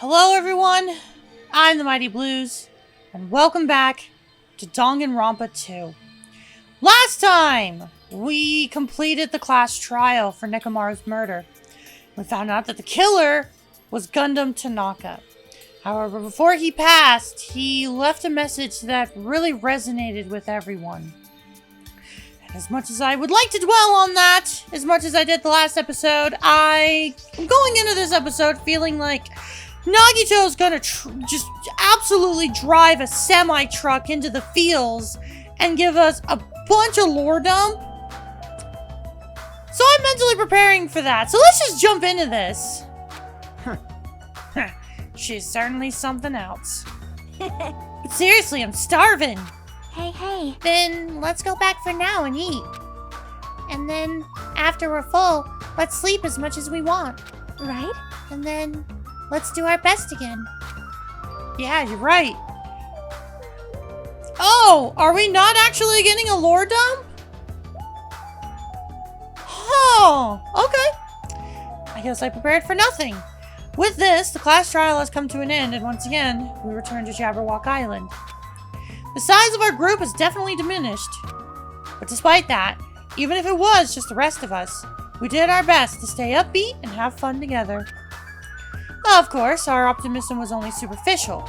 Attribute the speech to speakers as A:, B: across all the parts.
A: Hello everyone, I'm the Mighty Blues, and welcome back to Danganronpa 2. Last time, we completed the class trial for Nekomaru's murder. We found out that the killer was Gundam Tanaka. However, before he passed, he left a message that really resonated with everyone. And as much as I would like to dwell on that, as much as I did the last episode, I am going into this episode feeling like Nagito's gonna just absolutely drive a semi-truck into the fields and give us a bunch of lore dump. So I'm mentally preparing for that. So let's just jump into this. She's certainly something else. But seriously, I'm starving.
B: Hey.
A: Then let's go back for now and eat. And then, after we're full, let's sleep as much as we want.
B: Right?
A: And then, let's do our best again. Yeah, you're right. Oh, are we not actually getting a lore dump? Oh, okay. I guess I prepared for nothing. With this, the class trial has come to an end, and once again, we return to Jabberwock Island. The size of our group has definitely diminished. But despite that, even if it was just the rest of us, we did our best to stay upbeat and have fun together. Of course, our optimism was only superficial.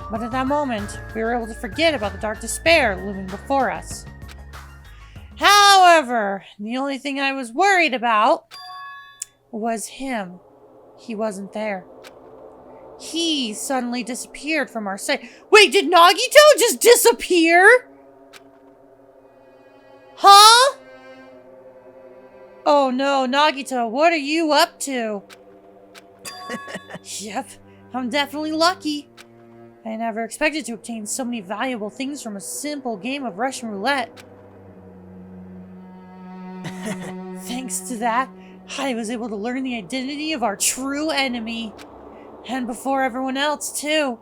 A: But at that moment, we were able to forget about the dark despair looming before us. However, the only thing I was worried about was him. He wasn't there. He suddenly disappeared from our sight. Wait, did Nagito just disappear? Huh? Oh no, Nagito, what are you up to? Yep, I'm definitely lucky. I never expected to obtain so many valuable things from a simple game of Russian roulette. Thanks to that, I was able to learn the identity of our true enemy. And before everyone else, too.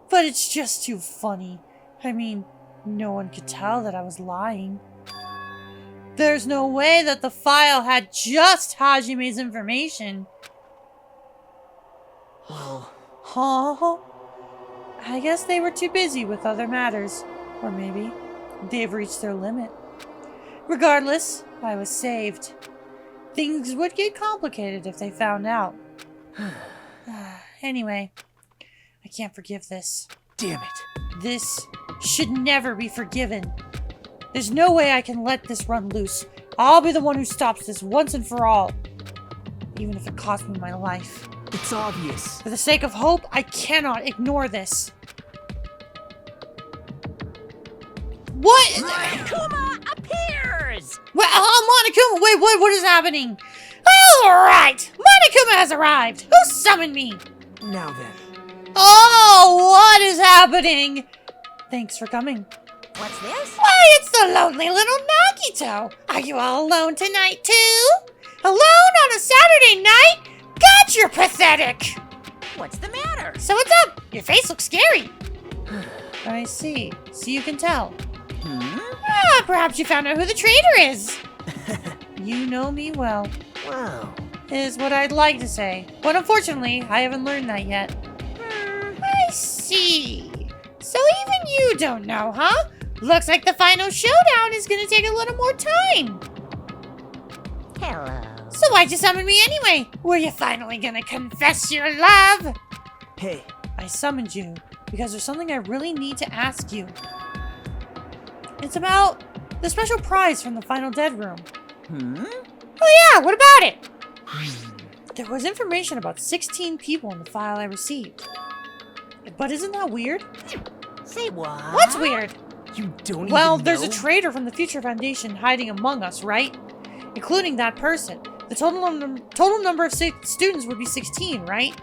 A: But it's just too funny. I mean, no one could tell that I was lying. There's no way that the file had just Hajime's information.
C: Well,
A: Huh? I guess they were too busy with other matters. Or maybe they've reached their limit. Regardless, I was saved. Things would get complicated if they found out. Anyway, I can't forgive this.
C: damn it.
A: This should never be forgiven. There's no way I can let this run loose. I'll be the one who stops this once and for all. Even if it costs me my life.
C: It's obvious.
A: For the sake of hope, I cannot ignore this. What?
B: Kuma appears!
A: Well, Monokuma, wait, what is happening? Alright! Monokuma has arrived! Who summoned me?
C: Now then.
A: Oh, what is happening? Thanks for coming.
B: What's this?
A: Why, it's the lonely little Nagito! Are you all alone tonight, too? Alone on a Saturday night? God, you're pathetic!
B: What's the matter?
A: So what's up? Your face looks scary. I see. So you can tell. Perhaps you found out who the traitor is. You know me well,
C: Wow.
A: is what I'd like to say. But unfortunately, I haven't learned that yet. I see. So even you don't know, huh? Looks like the final showdown is gonna take a little more time.
B: Hello.
A: So why'd you summon me anyway? Were you finally gonna confess your love?
C: Hey,
A: I summoned you because there's something I really need to ask you. It's about the special prize from the final dead room. Oh yeah, what about it? There was information about 16 people in the file I received. But isn't that weird?
B: Say what?
A: What's weird?
C: you don't
A: Well,
C: even
A: there's
C: know?
A: a traitor from the Future Foundation hiding among us, right? Including that person. The total number of students would be 16, right?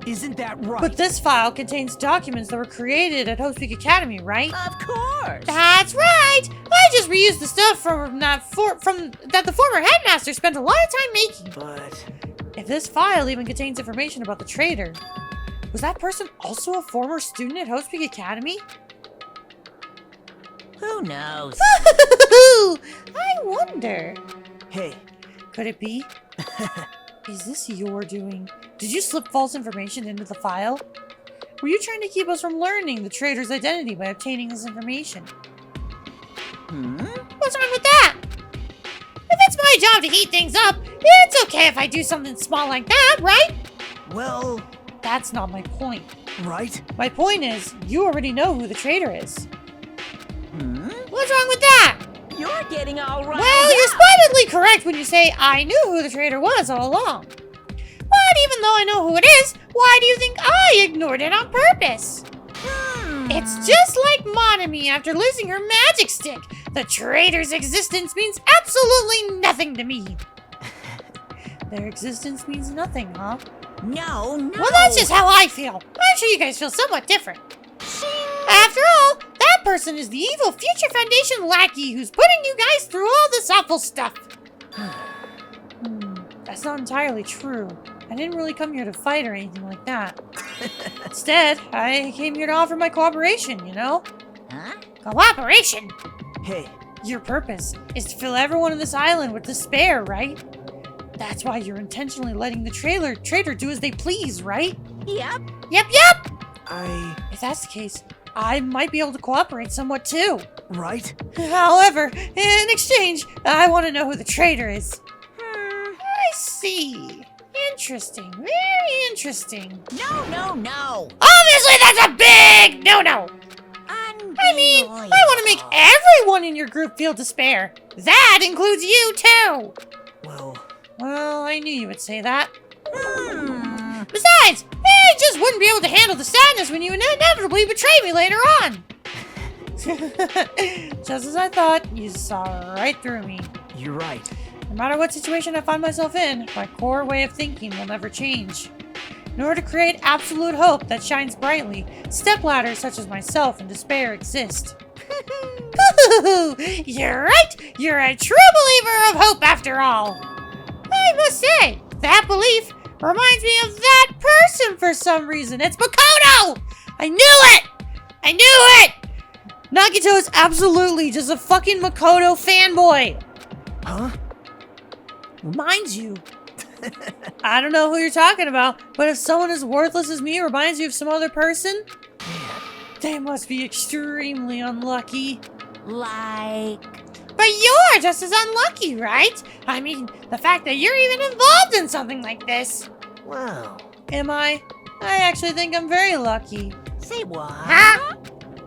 C: Isn't that right?
A: But this file contains documents that were created at Hope's Peak Academy, right?
B: Of course.
A: That's right! I just reused the stuff from that the former headmaster spent a lot of time making.
C: But
A: If this file even contains information about the traitor, was that person also a former student at Hope's Peak Academy?
B: Who knows?
A: I wonder.
C: hey,
A: Could it be? Is this your doing? Did you slip false information into the file? Were you trying to keep us from learning the traitor's identity by obtaining this information? What's wrong with that? If it's my job to heat things up, it's okay if I do something small like that, right?
C: Well,
A: That's not my point.
C: right?
A: My point is, you already know who the traitor is. What's wrong with that?
B: You're getting all right.
A: Well, you're splendidly correct when you say I knew who the traitor was all along. But even though I know who it is, why do you think I ignored it on purpose? It's just like Monami after losing her magic stick. The traitor's existence means absolutely nothing to me. Their existence means nothing, huh?
B: No.
A: Well, that's just how I feel. I'm sure you guys feel somewhat different. After all, that person is the evil Future Foundation lackey who's putting you guys through all this awful stuff. That's not entirely true. I didn't really come here to fight or anything like that. Instead, I came here to offer my cooperation, you know?
B: Huh?
A: Cooperation?
C: Hey,
A: Your purpose is to fill everyone on this island with despair, right? That's why you're intentionally letting the traitor do as they please, right?
B: Yep.
A: Yep! If that's the case, I might be able to cooperate somewhat too.
C: right?
A: However, in exchange, I want to know who the traitor is. I see. Interesting. Very interesting.
B: No.
A: Obviously, that's a big no-no. I mean, I want to make everyone in your group feel despair. That includes you too. Well, I knew you would say that. Besides, I just wouldn't be able to handle the sadness when you inevitably betray me later on. Just as I thought, you saw right through me.
C: You're right.
A: No matter what situation I find myself in, my core way of thinking will never change. In order to create absolute hope that shines brightly, stepladders such as myself and despair exist. You're right! You're a true believer of hope after all! I must say, that belief reminds me of that person for some reason. It's Makoto! I knew it! Nagito is absolutely just a fucking Makoto fanboy.
C: Huh?
A: Mind you, I don't know who you're talking about, but if someone as worthless as me reminds you of some other person, they must be extremely unlucky.
B: Like...
A: But you're just as unlucky, right? I mean, the fact that you're even involved in something like this.
C: Wow.
A: Am I? I actually think I'm very lucky.
B: Say what?
A: Huh?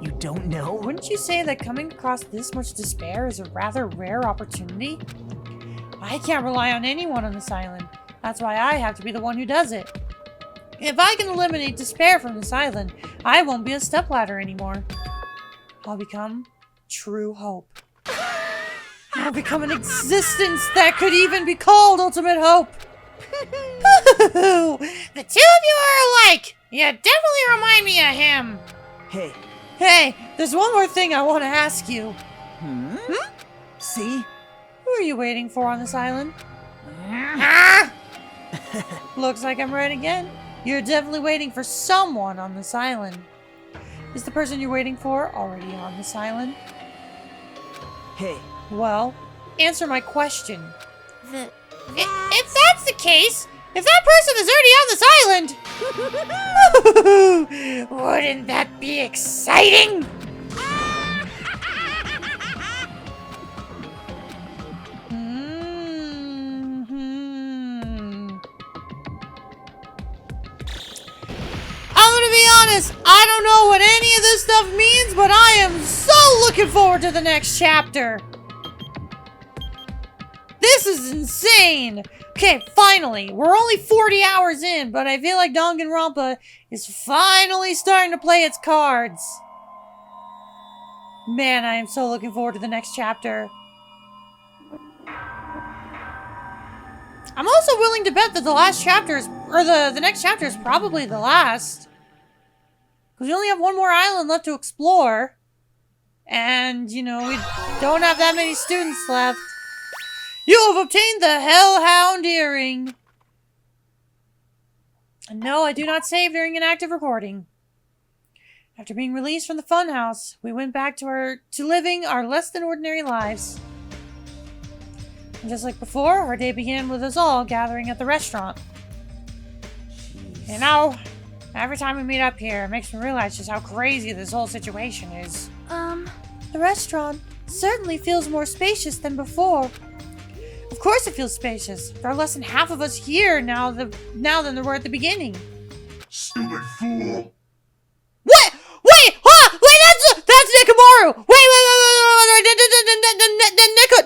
C: You don't know?
A: Wouldn't you say that coming across this much despair is a rather rare opportunity? I can't rely on anyone on this island. That's why I have to be the one who does it. If I can eliminate despair from this island, I won't be a stepladder anymore. I'll become true hope. I'll become an existence that could even be called ultimate hope. The two of you are alike. You definitely remind me of him. Hey, there's one more thing I want to ask you.
C: See?
A: Who are you waiting for on this island? Huh? Looks like I'm right again. You're definitely waiting for someone on this island. Is the person you're waiting for already on this island?
C: Hey.
A: Well, answer my question. If that's the case, if that person is already on this island, wouldn't that be exciting? I'm gonna be honest, I don't know what any of this stuff means, but I am so looking forward to the next chapter. This is insane! Okay, finally, we're only 40 hours in, but I feel like Danganronpa is finally starting to play its cards. Man, I am so looking forward to the next chapter. I'm also willing to bet that the last chapter is, or the next chapter is probably the last. Because we only have one more island left to explore. And, you know, we don't have that many students left. You have obtained the Hellhound Earring. And no, I do not save during an active recording. After being released from the funhouse, we went back to living our less than ordinary lives. And just like before, our day began with us all gathering at the restaurant. You know, every time we meet up here, it makes me realize just how crazy this whole situation is. The restaurant certainly feels more spacious than before. Of course it feels spacious. There are less than half of us here now than there were at the beginning.
D: Stupid fool!
A: What? Wait! Huh? Wait, that's Nekomaru! Wait!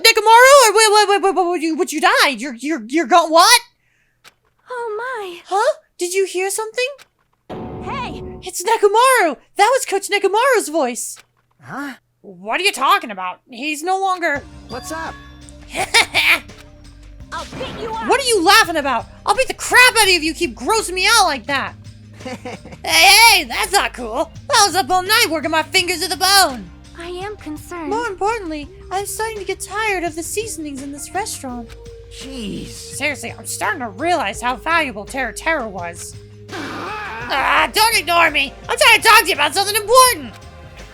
A: Nekomaru? Or would you died? You're gone? What?
B: Oh my.
A: Huh? Did you hear something?
B: Hey!
A: It's Nekomaru! That was Coach Nekomaru's voice!
C: Huh?
A: What are you talking about? He's no longer...
C: What's up?
B: I'll beat you up!
A: What are you laughing about? I'll beat the crap out of you if you keep grossing me out like that! Hey, that's not cool! I was up all night working my fingers to the bone!
B: I am concerned.
A: More importantly, I'm starting to get tired of the seasonings in this restaurant.
C: Jeez.
A: Seriously, I'm starting to realize how valuable Terra was. Don't ignore me! I'm trying to talk to you about something important!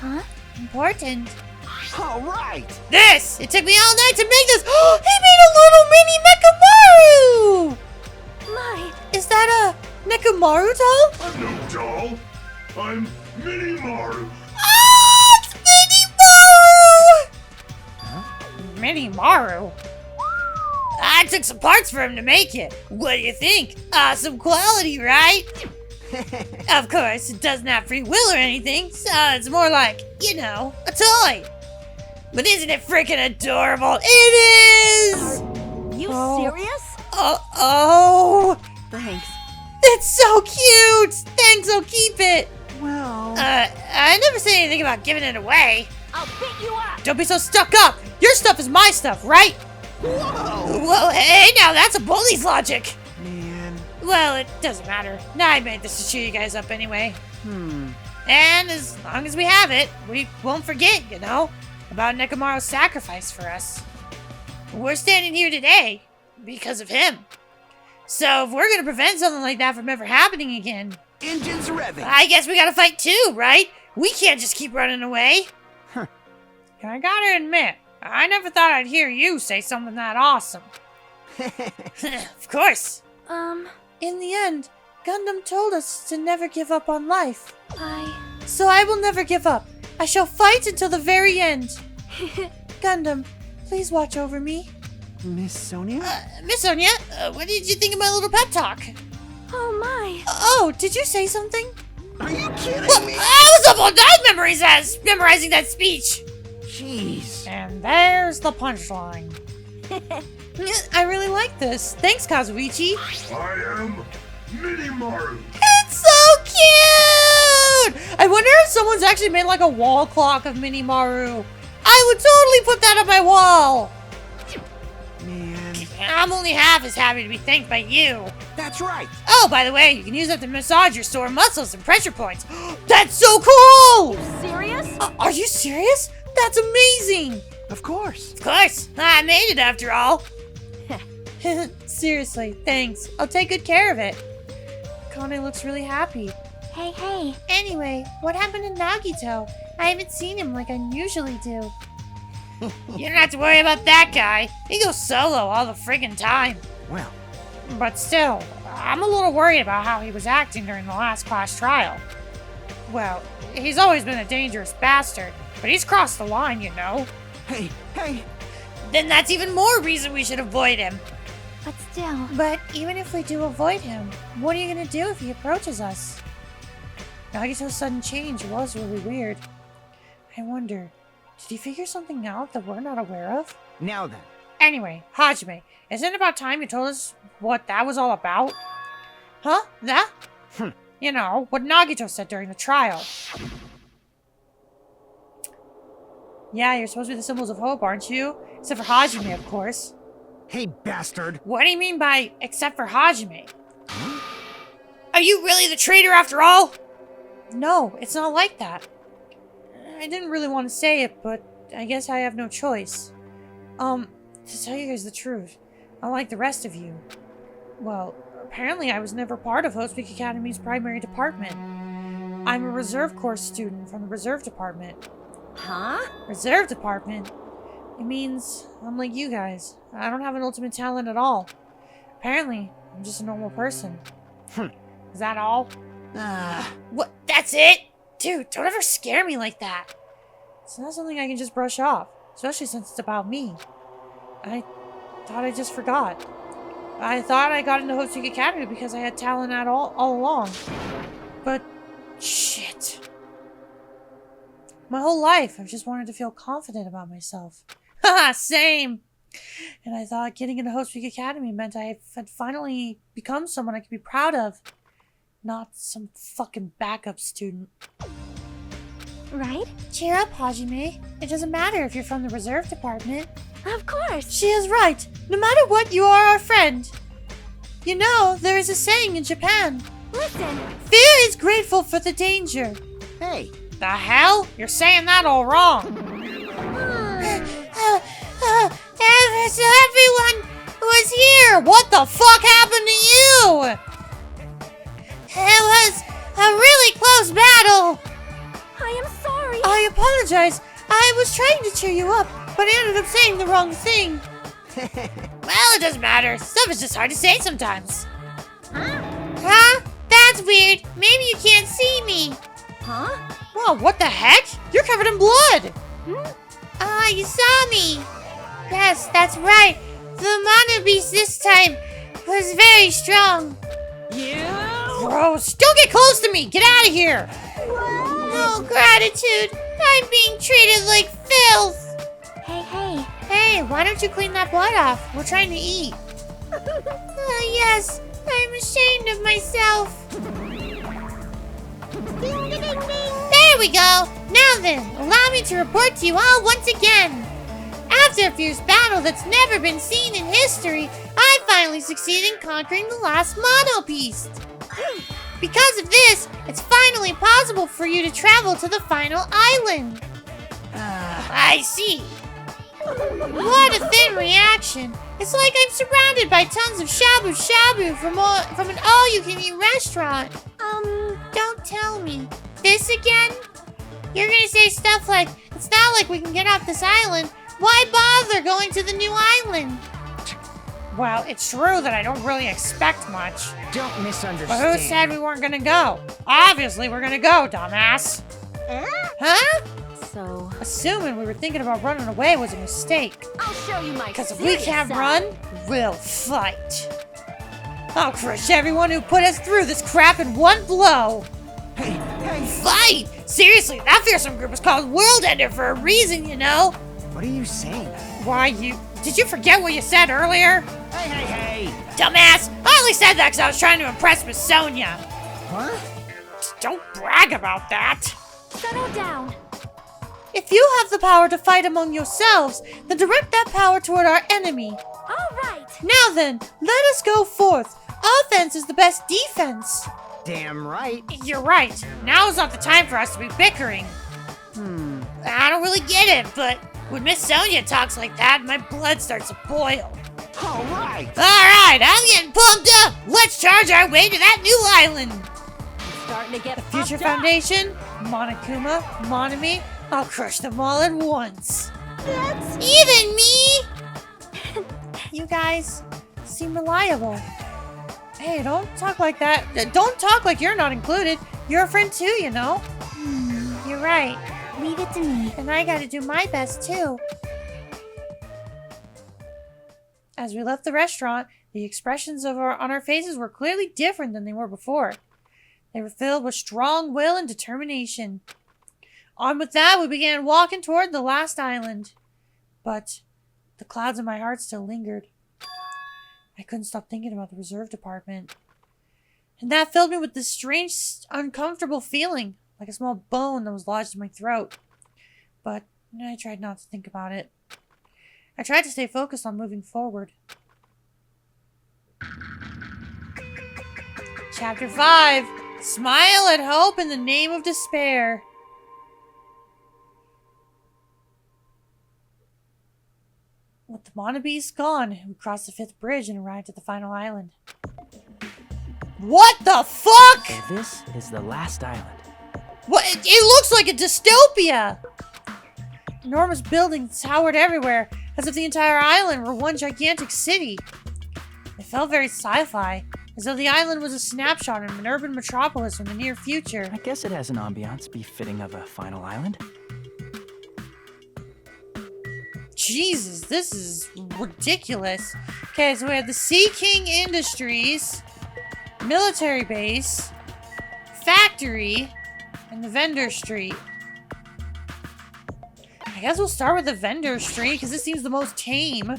B: Huh?
A: Important?
C: All right.
A: This! It took me all night to make this! He made a little mini Nekomaru!
B: My.
A: Is that a Nekomaru doll?
D: I'm no doll. I'm Minimaru.
A: Oh, it's Minimaru! Minimaru? I took some parts for him to make it. What do you think? Awesome quality, right? Of course, it doesn't have free will or anything, so it's more like, you know, a toy. But isn't it freaking adorable? It is!
B: You
A: Oh.
B: serious?
A: Oh,
B: Thanks.
A: it's so cute! Thanks, I'll keep it.
C: Well.
A: I never said anything about giving it away.
B: I'll beat you up!
A: Don't be so stuck up. Your stuff is my stuff, right?
C: Whoa.
A: Well, hey, now that's a bully's logic.
C: Man.
A: Well, it doesn't matter. I made this to cheer you guys up anyway. And as long as we have it, we won't forget, you know, about Nekomaru's sacrifice for us. We're standing here today because of him. So if we're gonna prevent something like that from ever happening again,
C: Engines revving.
A: I guess we gotta fight too, right? We can't just keep running away.
C: Huh.
A: I gotta admit, I never thought I'd hear you say something that awesome. Of course. In the end, Gundam told us to never give up on life. So I will never give up. I shall fight until the very end. Gundam, please watch over me.
C: Miss Sonia?
A: Miss Sonia, what did you think of my little pep talk?
B: Oh my.
A: Oh, did you say something?
C: Are you kidding
A: Well,
C: me?
A: I was up all night memorizing that speech.
C: Jeez.
A: And there's the punchline. I really like this. Thanks, Kazuichi.
D: I am Minimaru.
A: It's so cute! I wonder if someone's actually made like a wall clock of Minimaru. I would totally put that on my wall.
C: Man.
A: I'm only half as happy to be thanked by you.
C: That's right.
A: Oh, by the way, you can use that to massage your sore muscles and pressure points. That's so cool!
B: Serious?
A: Are you serious? That's amazing!
C: Of course.
A: Of course, I made it after all. Seriously, thanks. I'll take good care of it. Kane looks really happy.
B: Hey.
A: Anyway, what happened to Nagito? I haven't seen him like I usually do. You don't have to worry about that guy. He goes solo all the friggin' time.
C: Well,
A: But still, I'm a little worried about how he was acting during the last class trial. Well, he's always been a dangerous bastard, but he's crossed the line, you know.
C: hey.
A: Then that's even more reason we should avoid him.
B: But still.
A: But even if we do avoid him, what are you gonna do if he approaches us? Nagito's sudden change was really weird. I wonder, did he figure something out that we're not aware of?
C: Now then.
A: Anyway, Hajime, isn't it about time you told us what that was all about? Huh? That? You know, what Nagito said during the trial. Yeah, you're supposed to be the symbols of hope, aren't you? Except for Hajime, of course.
C: Hey, bastard.
A: What do you mean by except for Hajime? Are you really the traitor after all? No, it's not like that. I didn't really want to say it, but I guess I have no choice. To tell you guys the truth, unlike the rest of you, well, apparently I was never part of Host Peak Academy's primary department. I'm a reserve course student from the reserve department.
B: Huh?
A: Reserve department? It means, unlike you guys, I don't have an ultimate talent at all. Apparently, I'm just a normal person. Is that all? What? That's it? Dude, don't ever scare me like that. It's not something I can just brush off, especially since it's about me. I thought I just forgot. I thought I got into Hope's Peak Academy because I had talent at all along. But, shit. My whole life, I've just wanted to feel confident about myself. Haha, same! And I thought getting into Hope's Peak Academy meant I had finally become someone I could be proud of. Not some fucking backup student.
B: Right?
A: Cheer up, Hajime. It doesn't matter if you're from the reserve department.
B: Of course.
A: She is right. No matter what, you are our friend. You know, there is a saying in Japan.
B: Listen.
A: Fear is grateful for the danger.
C: Hey,
A: The hell? You're saying that all wrong. So everyone was here. What the fuck happened to you? It was a really close battle.
B: I am sorry.
A: I apologize. I was trying to cheer you up, but I ended up saying the wrong thing. Well, it doesn't matter. Stuff is just hard to say sometimes. Huh? That's weird. Maybe you can't see me.
B: Huh?
A: Whoa, what the heck? You're covered in blood. Ah, you saw me. Yes, that's right. The mana beast this time was very strong.
C: you?
A: Gross. Don't get close to me. Get out of here. No gratitude. I'm being treated like filth.
B: Hey.
A: Hey, why don't you clean that blood off? We're trying to eat. Yes, I'm ashamed of myself.
B: Ding, ding, ding, ding.
A: There we go. Now then, allow me to report to you all once again. After a fierce battle that's never been seen in history, I finally succeeded in conquering the last Mono Beast. Because of this, it's finally possible for you to travel to the final island. I see. What a thin reaction. It's like I'm surrounded by tons of shabu-shabu from an all-you-can-eat restaurant. Don't tell me. This again? You're gonna say stuff like, it's not like we can get off this island. Why bother going to the new island? Well, it's true that I don't really expect much.
C: Don't misunderstand.
A: But who said we weren't gonna go? Obviously we're gonna go, dumbass. Huh?
B: So,
A: Assuming we were thinking about running away was a mistake.
B: I'll show you my
A: Because if we can't run, we'll fight. I'll crush everyone who put us through this crap in one blow.
C: Hey.
A: Fight! Seriously, that fearsome group is called World Ender for a reason, you know?
C: What are you saying?
A: Why, did you forget what you said earlier?
C: Hey.
A: Dumbass! I only said that because I was trying to impress Miss Sonia.
C: Huh?
A: Don't brag about that.
B: settle down.
A: If you have the power to fight among yourselves, then direct that power toward our enemy.
B: All right.
A: Now then, let us go forth. Offense is the best defense.
C: Damn right.
A: You're right. Now is not the time for us to be bickering. I don't really get it, but when Miss Sonia talks like that, my blood starts to boil.
C: All right.
A: Alright, I'm getting pumped up. Let's charge our way to that new island.
B: Starting to get
A: Future Foundation, Monokuma, Monami, I'll crush them all at once. Even me! You guys seem reliable. Hey, don't talk like that. Don't talk like you're not included. You're a friend too, you know. You're right.
B: Leave it to me.
A: And I gotta do my best too. As we left the restaurant, the expressions on our faces were clearly different than they were before. They were filled with strong will and determination. On with that, we began walking toward the last island. But the clouds in my heart still lingered. I couldn't stop thinking about the reserve department. And that filled me with this strange, uncomfortable feeling, like a small bone that was lodged in my throat. But I tried not to think about it. I tried to stay focused on moving forward. Chapter 5. Smile at hope in the name of despair. With the Mono Beast gone, we crossed the 5th bridge and arrived at the final island. What the fuck?
E: So this is the last island.
A: What? It looks like a dystopia! Enormous buildings towered everywhere, as if the entire island were one gigantic city. It felt very sci-fi, as though the island was a snapshot of an urban metropolis from the near future.
E: I guess it has an ambiance befitting of a final island.
A: Jesus, this is ridiculous. Okay, so we have the Sea King Industries, military base, factory, and the vendor street. I guess we'll start with the vendor street because this seems the most tame.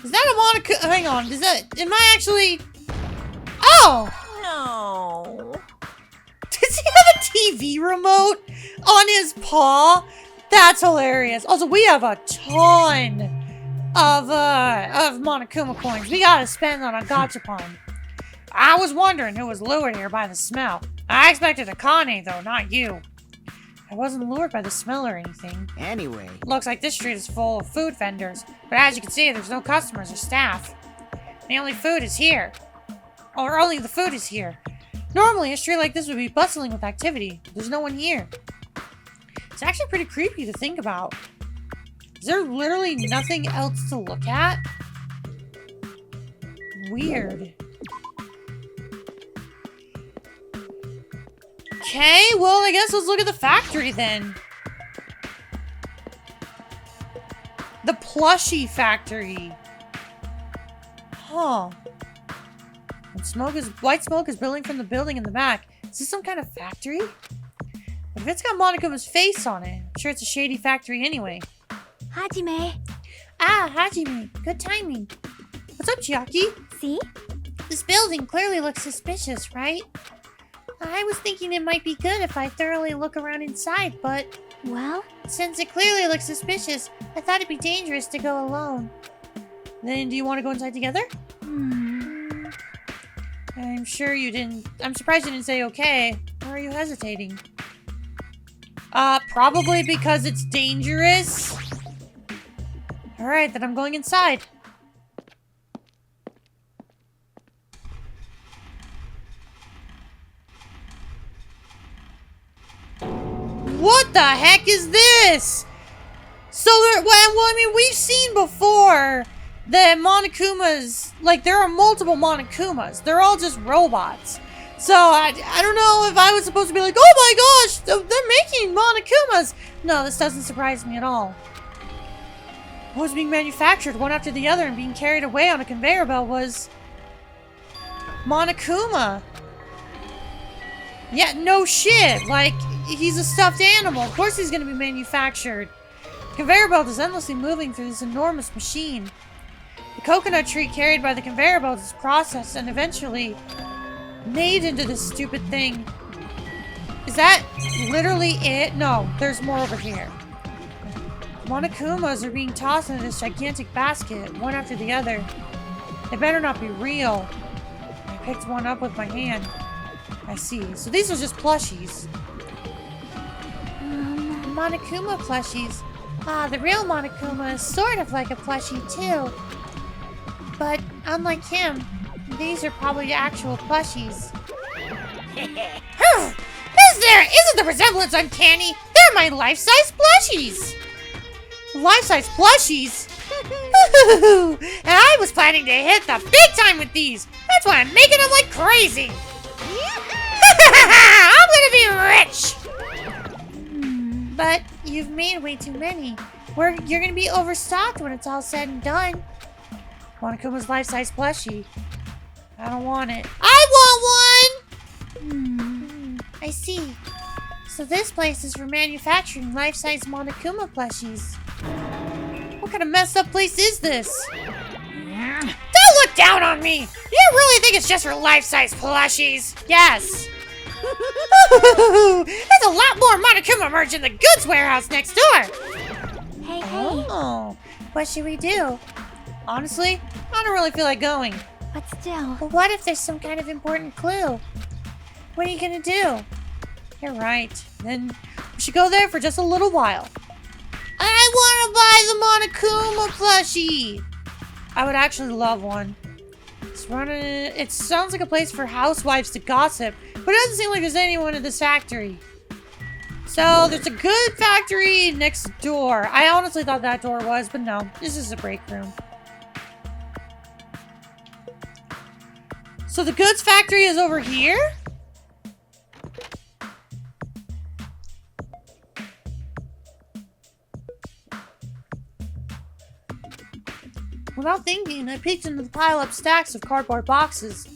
A: Is that a Monaco? Hang on, is that? Am I actually? Oh!
B: No.
A: Does he have a TV remote on his paw? That's hilarious. Also, we have a ton of Monokuma coins. We gotta spend on a gachapon. I was wondering who was lured here by the smell. I expected Akane, though, not you. I wasn't lured by the smell or anything.
C: Anyway,
A: Looks like this street is full of food vendors, but as you can see, there's no customers or staff. The only food is here. Or only the food is here. Normally, a street like this would be bustling with activity, but there's no one here. It's actually pretty creepy to think about. Is there literally nothing else to look at? Weird. Okay, well, I guess let's look at the factory then. The plushie factory. Huh. And white smoke is billowing from the building in the back. Is this some kind of factory? But if it's got Monokuma's face on it, I'm sure it's a shady factory anyway.
B: Hajime.
A: Ah, Hajime. Good timing. What's up, Chiaki?
B: See?
A: This building clearly looks suspicious, right? I was thinking it might be good if I thoroughly look around inside, but
B: Well,
A: since it clearly looks suspicious, I thought it'd be dangerous to go alone. Then do you want to go inside together? I'm sure you didn't. I'm surprised you didn't say okay. Why are you hesitating? Probably because it's dangerous. Alright, then I'm going inside. What the heck is this? So there, well, I mean, we've seen before that Monokumas, like, there are multiple Monokumas. They're all just robots. So I don't know if I was supposed to be like, oh my gosh, they're making Monokumas. No, this doesn't surprise me at all. What was being manufactured one after the other and being carried away on a conveyor belt was Monokuma. Yeah, no shit. Like, he's a stuffed animal. Of course he's going to be manufactured. The conveyor belt is endlessly moving through this enormous machine. The coconut tree carried by the conveyor belt is processed and eventually made into this stupid thing. Is that literally it? No, there's more over here. Monokumas are being tossed into this gigantic basket, one after the other. They better not be real. I picked one up with my hand. I see. So these are just plushies. Monokuma plushies. Ah, the real Monokuma is sort of like a plushie too. But unlike him, these are probably actual plushies. Isn't the resemblance uncanny? They're my life-size plushies! Life-size plushies? And I was planning to hit the big time with these! That's why I'm making them like crazy! I'm gonna be rich! But you've made way too many. You're gonna be overstocked when it's all said and done. Monokuma's life-size plushie. I don't want it. I want one! I see. So this place is for manufacturing life-size Monokuma plushies. What kind of messed up place is this? Don't look down on me! You really think it's just for life-size plushies? Yes. There's a lot more Monokuma merch in the goods warehouse next door!
B: Hey,
A: Oh, what should we do? Honestly, I don't really feel like going.
B: but still.
A: But what if there's some kind of important clue? What are you gonna do? You're right. Then we should go there for just a little while. I want to buy the Monokuma plushie! I would actually love one. It's It sounds like a place for housewives to gossip, but it doesn't seem like there's anyone at this factory. So, there's a good factory next door. I honestly thought that door was, but no. This is a break room. So, the goods factory is over here? Without thinking, I peeked into the pile-up stacks of cardboard boxes.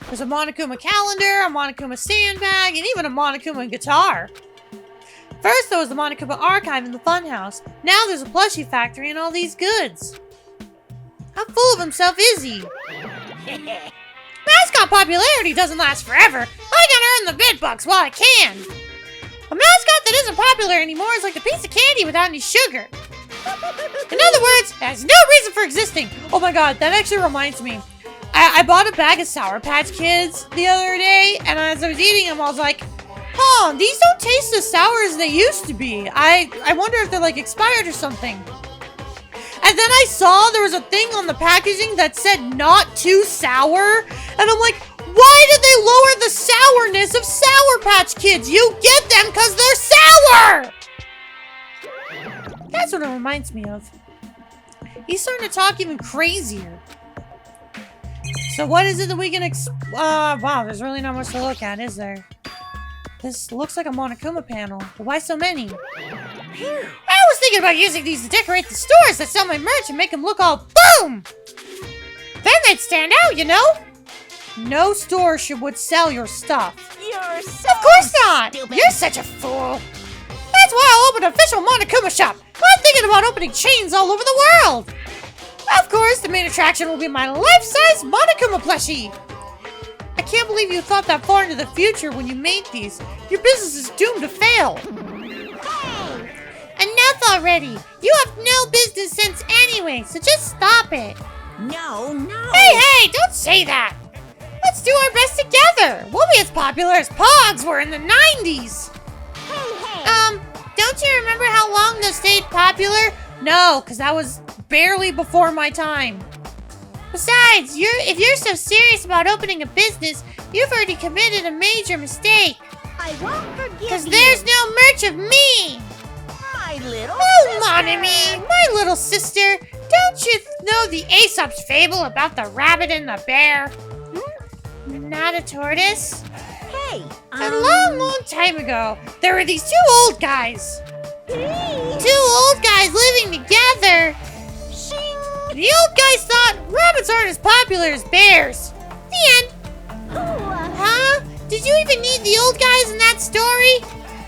A: There's a Monokuma calendar, a Monokuma sandbag, and even a Monokuma guitar. First, there was the Monokuma archive in the funhouse. Now there's a plushie factory and all these goods. How full of himself is he? Mascot popularity doesn't last forever. I gotta earn the bid bucks while I can. A mascot that isn't popular anymore is like a piece of candy without any sugar. In other words, it has no reason for existing. Oh my god, that actually reminds me. I bought a bag of Sour Patch Kids the other day, and as I was eating them, I was like, huh, these don't taste as sour as they used to be. I wonder if they're like expired or something. And then I saw there was a thing on the packaging that said not too sour, and I'm like, why did they lower the sourness of Sour Patch Kids? You get them because they're sour! That's what it reminds me of. He's starting to talk even crazier. So what is it that we can wow, there's really not much to look at, is there? This looks like a Monokuma panel, but why so many? I was thinking about using these to decorate the stores that sell my merch and make them look all boom! Then they'd stand out, you know? No store would sell your stuff.
C: You're so
A: Of course not!
C: stupid.
A: You're such a fool! That's why I'll open an official Monokuma shop! I'm thinking about opening chains all over the world! Of course, the main attraction will be my life-size Monokuma plushie! I can't believe you thought that far into the future when you made these. Your business is doomed to fail. Enough already! You have no business sense anyway, so just stop it!
C: No.
A: Hey, don't say that! Let's do our best together! We'll be as popular as Pogs were in the 90s! Don't you remember how long those stayed popular? No, because that was barely before my time. Besides, if you're so serious about opening a business, you've already committed a major mistake.
B: I won't forgive
A: Because
B: you.
A: there's no merch of me!
C: My little
A: Oh, mon ami, my little sister, don't you know the Aesop's fable about the rabbit and the bear? Not a tortoise?
C: Hey,
A: A long time ago, there were these two old guys. Two old guys living together. The old guys thought rabbits aren't as popular as bears. The end. Huh? Did you even need the old guys in that story?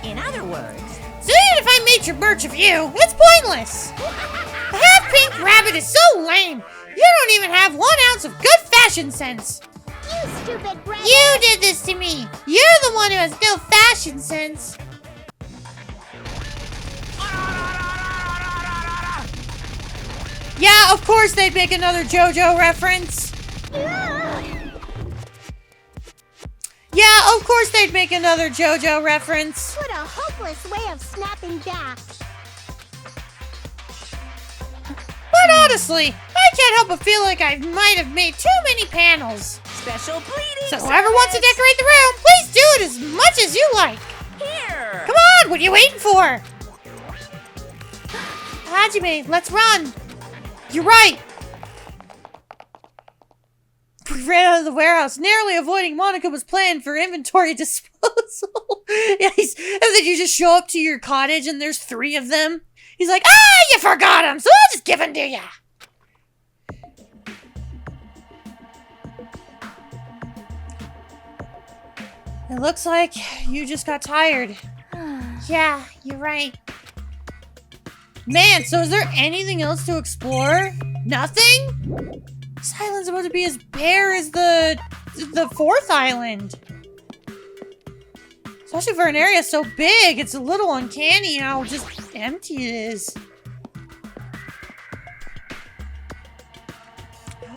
C: in other words,
A: So even if I made your merch of you, it's pointless. A half-pink rabbit is so lame. You don't even have 1 ounce of good fashion sense.
B: You stupid rabbit.
A: You did this to me. You're the one who has no fashion sense. Yeah, of course they'd make another JoJo reference. Yeah, of course they'd make another JoJo reference.
B: What a hopeless way of snapping back.
A: But honestly, I can't help but feel like I might have made too many panels.
C: special bleeding.
A: So whoever wants to decorate the room, please do it as much as you like.
C: Here.
A: Come on, what are you waiting for? Hajime, let's run. You're right. We ran out of the warehouse, narrowly avoiding Monaco's plan for inventory disposal. Yeah, and then you just show up to your cottage and there's 3 of them. He's like, you forgot them, so I'll just give them to you. It looks like you just got tired. Yeah, you're right. Man, so is there anything else to explore? Nothing? This island's about to be as bare as the 4th island. Especially for an area so big, it's a little uncanny how just empty it is.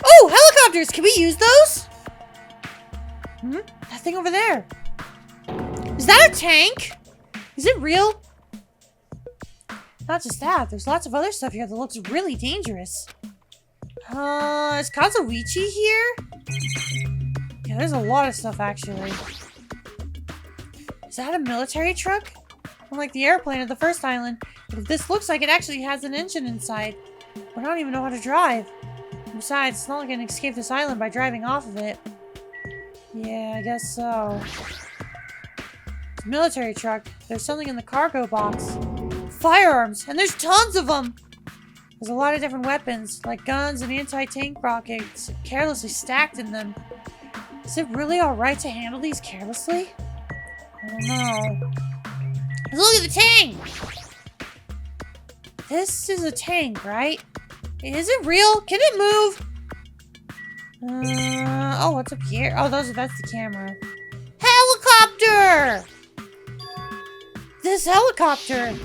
A: Oh, helicopters! Can we use those? That thing over there. Is that a tank? Is it real? Not just that, there's lots of other stuff here that looks really dangerous. Is Kazuichi here? Yeah, there's a lot of stuff, actually. Is that a military truck? Unlike the airplane at the first island, this looks like it actually has an engine inside. But I don't even know how to drive. Besides, it's not like I can escape this island by driving off of it. Yeah, I guess so. It's a military truck. There's something in the cargo box. Firearms! And there's tons of them! There's a lot of different weapons, like guns and anti-tank rockets, carelessly stacked in them. Is it really alright to handle these carelessly? I don't know. Look at the tank! This is a tank, right? Is it real? Can it move? Oh, what's up here? Oh, that's the camera. Helicopter! This helicopter!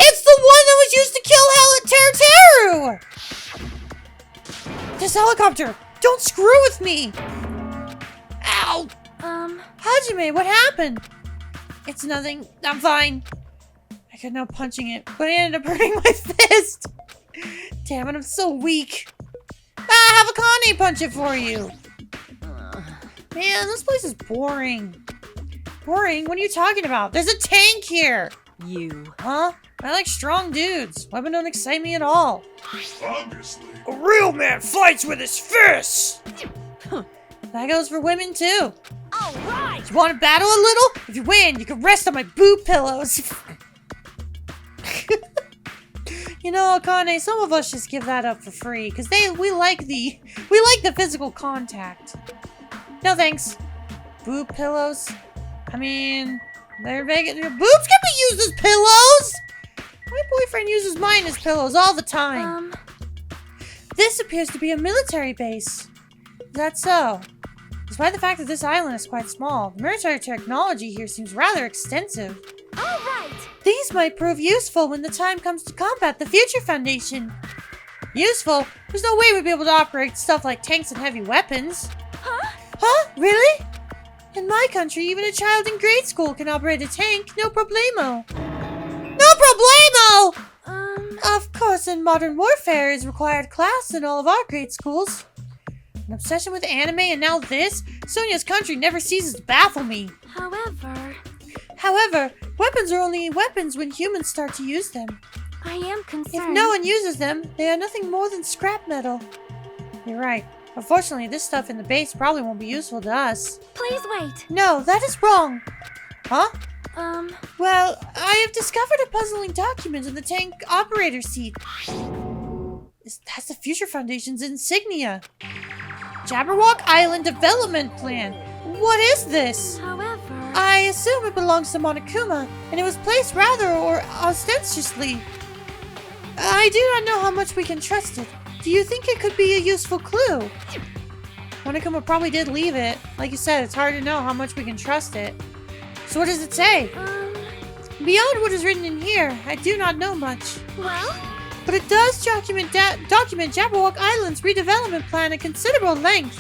A: It's the one that was used to kill Teru! This helicopter! Don't screw with me! Ow! Hajime, what happened? It's nothing. I'm fine. I could no punching it, but I ended up hurting my fist. Damn it, I'm so weak. Have a Kane punch it for you. Man, this place is boring. Boring? What are you talking about? There's a tank here.
C: You.
A: Huh? I like strong dudes. Weapon don't excite me at all.
D: Obviously.
A: A real man fights with his fists. That goes for women too.
C: All right.
A: You want to battle a little? If you win, you can rest on my boob pillows. You know, Akane, some of us just give that up for free because we like the physical contact. No thanks. Boob pillows. I mean, they're making boobs can be used as pillows. My boyfriend uses mine as pillows all the time. This appears to be a military base. Is that so? Despite the fact that this island is quite small, the military technology here seems rather extensive.
B: All right.
A: These might prove useful when the time comes to combat the Future Foundation. Useful? There's no way we'd be able to operate stuff like tanks and heavy weapons.
C: Huh?
A: Huh? Really? In my country, even a child in grade school can operate a tank, no problemo. No problemo! Of course, in modern warfare is required class in all of our grade schools. An obsession with anime and now this? Sonia's country never ceases to baffle me. However, weapons are only weapons when humans start to use them.
B: I am concerned.
A: If no one uses them, they are nothing more than scrap metal. You're right. Unfortunately, this stuff in the base probably won't be useful to us.
B: Please wait.
A: No, that is wrong. Huh?
B: Well,
A: I have discovered a puzzling document in the tank operator seat. That's the Future Foundation's insignia. Jabberwock Island Development Plan. What is this?
B: however,
A: I assume it belongs to Monokuma, and it was placed rather ostentatiously. I do not know how much we can trust it. Do you think it could be a useful clue? Monokuma probably did leave it. Like you said, it's hard to know how much we can trust it. So what does it say? Beyond what is written in here, I do not know much.
B: well,
A: But it does document Jabberwock Island's redevelopment plan at considerable length.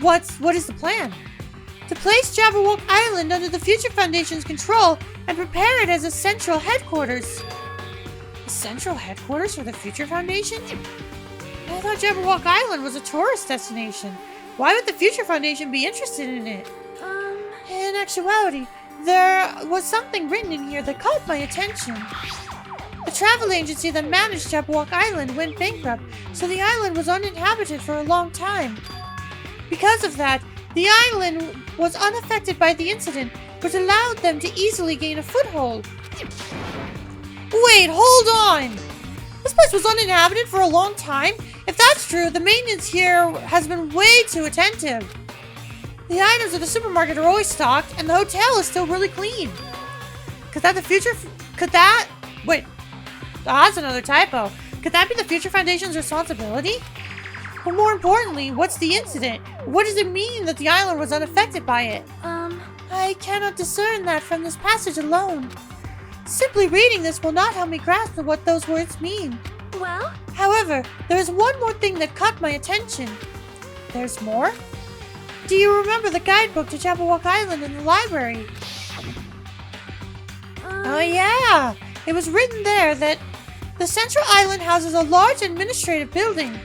A: What is the plan? To place Jabberwock Island under the Future Foundation's control and prepare it as a central headquarters. A central headquarters for the Future Foundation? I thought Jabberwock Island was a tourist destination. Why would the Future Foundation be interested in it? In actuality, there was something written in here that caught my attention. The travel agency that managed Jabberwock Island went bankrupt, so the island was uninhabited for a long time. Because of that, the island was unaffected by the incident, which allowed them to easily gain a foothold. Wait, hold on! This place was uninhabited for a long time? If that's true, the maintenance here has been way too attentive. The items at the supermarket are always stocked, and the hotel is still really clean. Wait, that's another typo. Could that be the Future Foundation's responsibility? But more importantly, what's the incident? What does it mean that the island was unaffected by it? I cannot discern that from this passage alone. Simply reading this will not help me grasp what those words mean.
B: well,
A: However, there is one more thing that caught my attention. There's more? Do you remember the guidebook to Jabberwock Island in the library? Oh yeah! It was written there that the central island houses a large administrative building.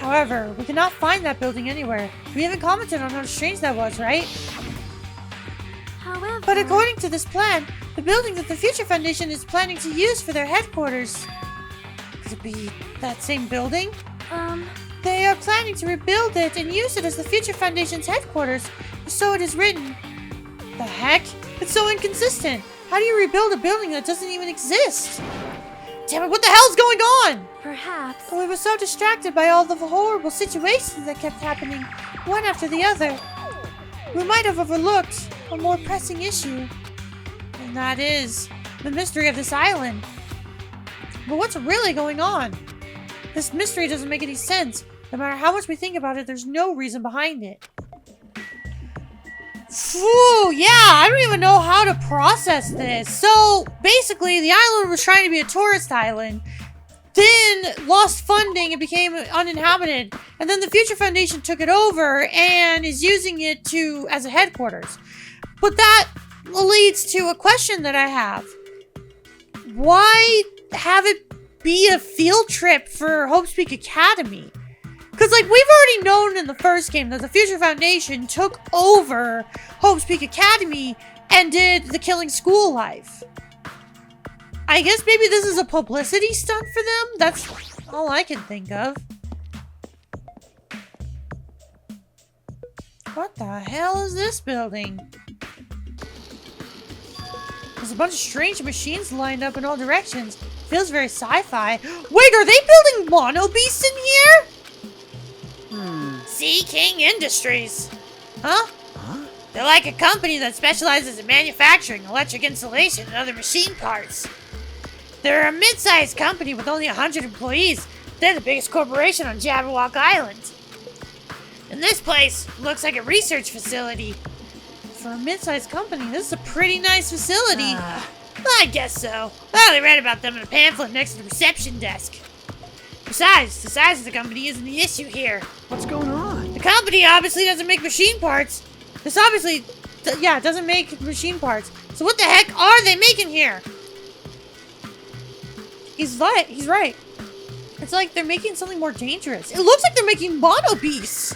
A: However, we cannot find that building anywhere. We haven't commented on how strange that was, right?
B: However...
A: But according to this plan, the building that the Future Foundation is planning to use for their headquarters... Could it be that same building? They are planning to rebuild it and use it as the Future Foundation's headquarters. So it is written. The heck? It's so inconsistent. How do you rebuild a building that doesn't even exist? Damn it, what the hell's going on?
B: Perhaps...
A: But we were so distracted by all the horrible situations that kept happening, one after the other. We might have overlooked a more pressing issue. And that is the mystery of this island. But what's really going on? This mystery doesn't make any sense. No matter how much we think about it, there's no reason behind it. Phew, yeah, I don't even know how to process this. So, basically, the island was trying to be a tourist island, then lost funding and became uninhabited, and then the Future Foundation took it over and is using it as a headquarters. But that leads to a question that I have. Why have it be a field trip for Hope's Peak Academy? Because, like, we've already known in the first game that the Future Foundation took over Hope's Peak Academy and did the Killing School Life. I guess maybe this is a publicity stunt for them? That's all I can think of. What the hell is this building? There's a bunch of strange machines lined up in all directions. Feels very sci-fi. Wait, are they building mono beasts in here? Sea King Industries. Huh? They're like a company that specializes in manufacturing electric insulation and other machine parts. They're a mid-sized company with only 100 employees. They're the biggest corporation on Jabberwock Island. And this place looks like a research facility. For a mid-sized company, this is a pretty nice facility. I guess so. I only read about them in a pamphlet next to the reception desk. Besides, the size of the company isn't the issue here.
E: What's going on?
A: The company obviously doesn't make machine parts. This obviously, doesn't make machine parts. So what the heck are they making here? He's right. It's like they're making something more dangerous. It looks like they're making mono beasts.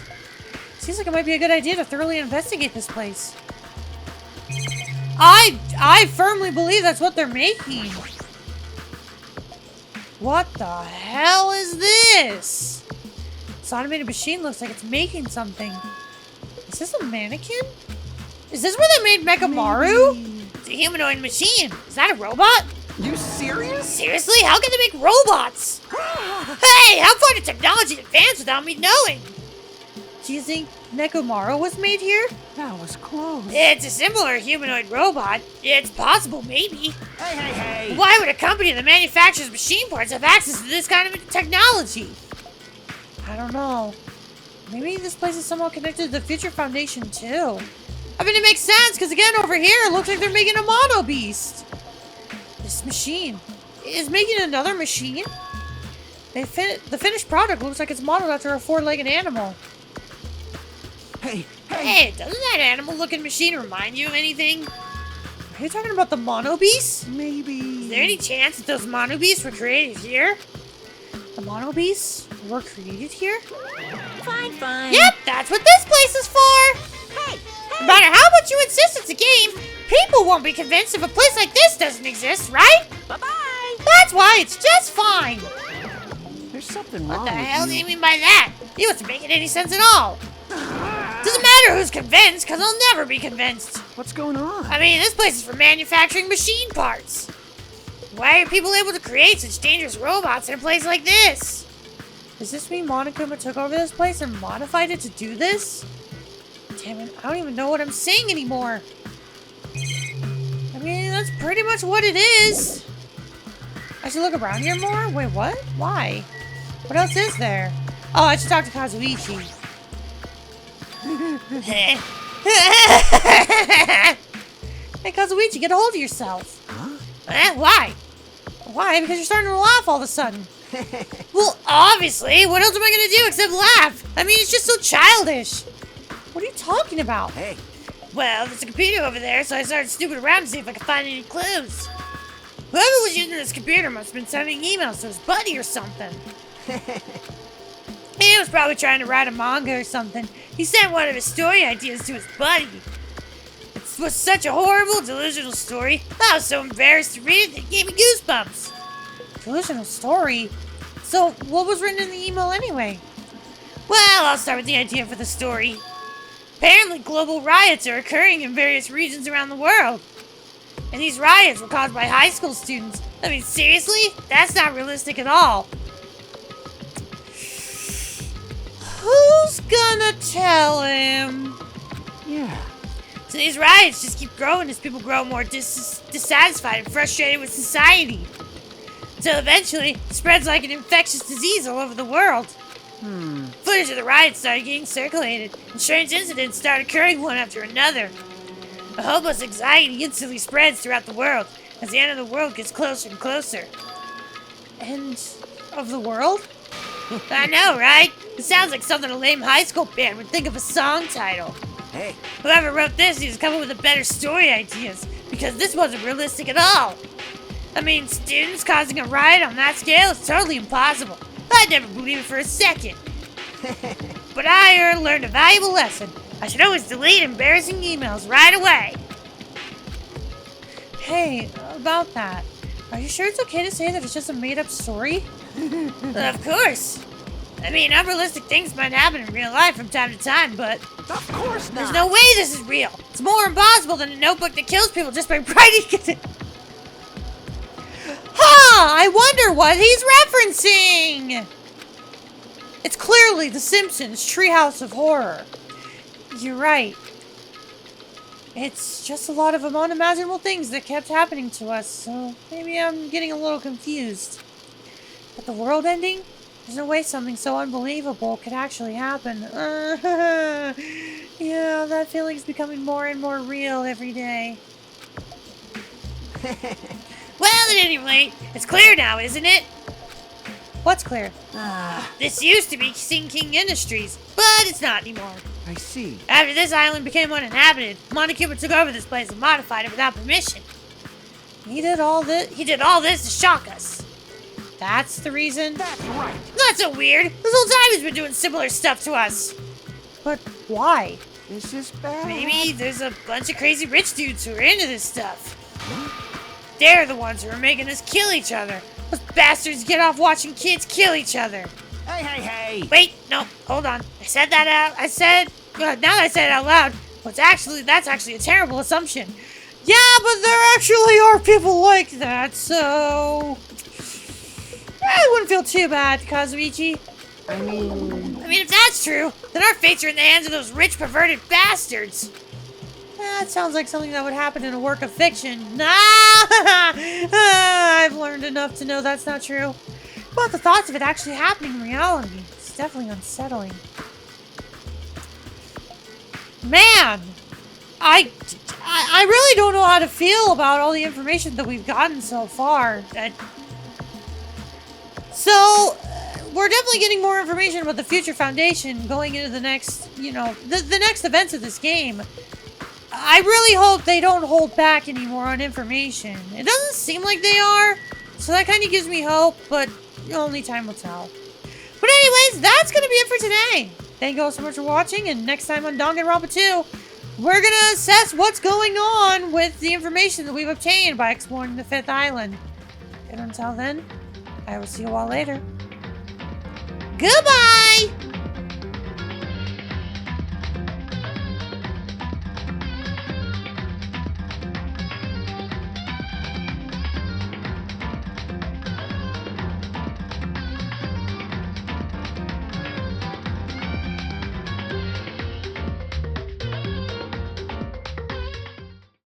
A: Seems like it might be a good idea to thoroughly investigate this place. I firmly believe that's what they're making. What the hell is this? This automated machine looks like it's making something. Is this a mannequin? Is this where they made Minimaru? It's a humanoid machine. Is that a robot?
E: You serious?
A: Seriously? How can they make robots? Hey, how far did technology advance without me knowing? Do you think Nekomaru was made here?
E: That was close.
A: It's a similar humanoid robot. It's possible, maybe.
C: Hey!
A: Why would a company that manufactures machine parts have access to this kind of technology? I don't know. Maybe this place is somehow connected to the Future Foundation, too. I mean, it makes sense, because again, over here, it looks like they're making a mono beast. This machine is making another machine? The finished product looks like it's modeled after a four-legged animal. Hey, doesn't that animal-looking machine remind you of anything? Are you talking about the mono beasts?
E: Maybe.
A: Is there any chance that those mono beasts were created here? The mono beasts were created here?
C: Fine.
A: Yep, that's what this place is for!
C: Hey!
A: No matter how much you insist it's a game, people won't be convinced if a place like this doesn't exist, right?
C: Bye-bye!
A: That's why it's just fine!
E: There's something wrong
A: What the
E: with
A: hell do
E: you.
A: you mean by that? You wasn't making any sense at all! Doesn't matter who's convinced, because I'll never be convinced.
E: What's going on?
A: I mean, this place is for manufacturing machine parts. Why are people able to create such dangerous robots in a place like this? Does this mean Monokuma took over this place and modified it to do this? Damn it, I don't even know what I'm saying anymore. I mean, that's pretty much what it is. I should look around here more? Wait, what? Why? What else is there? Oh, I should talk to Kazuichi. Hey, Kazuichi, get a hold of yourself.
E: Huh?
A: Why? Why? Because you're starting to laugh all of a sudden. Well, obviously. What else am I going to do except laugh? I mean, it's just so childish. What are you talking about?
E: Hey.
A: Well, there's a computer over there, so I started snooping around to see if I could find any clues. Whoever was using this computer must have been sending emails to his buddy or something. He was probably trying to write a manga or something. He sent one of his story ideas to his buddy. It was such a horrible, delusional story. I was so embarrassed to read it, it gave me goosebumps. Delusional story? So, what was written in the email anyway? Well, I'll start with the idea for the story. Apparently, global riots are occurring in various regions around the world. And these riots were caused by high school students. I mean, seriously? That's not realistic at all. Who's gonna tell him?
E: Yeah.
A: So these riots just keep growing as people grow more dissatisfied and frustrated with society. Until eventually, it spreads like an infectious disease all over the world. Footage of the riots started getting circulated, and strange incidents started occurring one after another. A hopeless anxiety instantly spreads throughout the world as the end of the world gets closer and closer. End of the world? I know, right? It sounds like something a lame high school band would think of a song title.
C: Hey.
A: Whoever wrote this needs to come up with a better story ideas, because this wasn't realistic at all. I mean, students causing a riot on that scale is totally impossible. I'd never believe it for a second. But I learned a valuable lesson. I should always delete embarrassing emails right away. Hey, about that. Are you sure it's okay to say that it's just a made-up story? Of course. I mean, unrealistic things might happen in real life from time to time, but
C: Of course not.
A: there's no way this is real. It's more impossible than a notebook that kills people just by writing it. I wonder what he's referencing! It's clearly The Simpsons' Treehouse of Horror. You're right. It's just a lot of unimaginable things that kept happening to us, so maybe I'm getting a little confused. But the world ending? There's no way something so unbelievable could actually happen. Yeah, that feeling's becoming more and more real every day. Well, at any rate, it's clear now, isn't it? What's clear? This used to be Sinking Industries, but it's not anymore.
E: I see.
A: After this island became uninhabited, Montecuba took over this place and modified it without permission. He did all this to shock us. That's the reason?
C: That's right.
A: Not so weird. This whole time he's been doing similar stuff to us. But why?
E: This is bad.
A: Maybe there's a bunch of crazy rich dudes who are into this stuff. They're the ones who are making us kill each other. Those bastards get off watching kids kill each other.
C: Hey.
A: Wait, no, hold on. I said that out. Now that I said it out loud, that's actually a terrible assumption. Yeah, but there actually are people like that, so I wouldn't feel too bad, Kazuichi.
E: I mean,
A: if that's true, then our fates are in the hands of those rich, perverted bastards. That sounds like something that would happen in a work of fiction. I've learned enough to know that's not true. But the thoughts of it actually happening in reality, it's definitely unsettling. Man, I really don't know how to feel about all the information that we've gotten so far. We're definitely getting more information about the Future Foundation going into the next, the next events of this game. I really hope they don't hold back anymore on information. It doesn't seem like they are, so that kind of gives me hope, but only time will tell. But anyways, that's going to be it for today. Thank you all so much for watching, and next time on Danganronpa 2, we're going to assess what's going on with the information that we've obtained by exploring the 5th island. And until then, I will see you all later. Goodbye!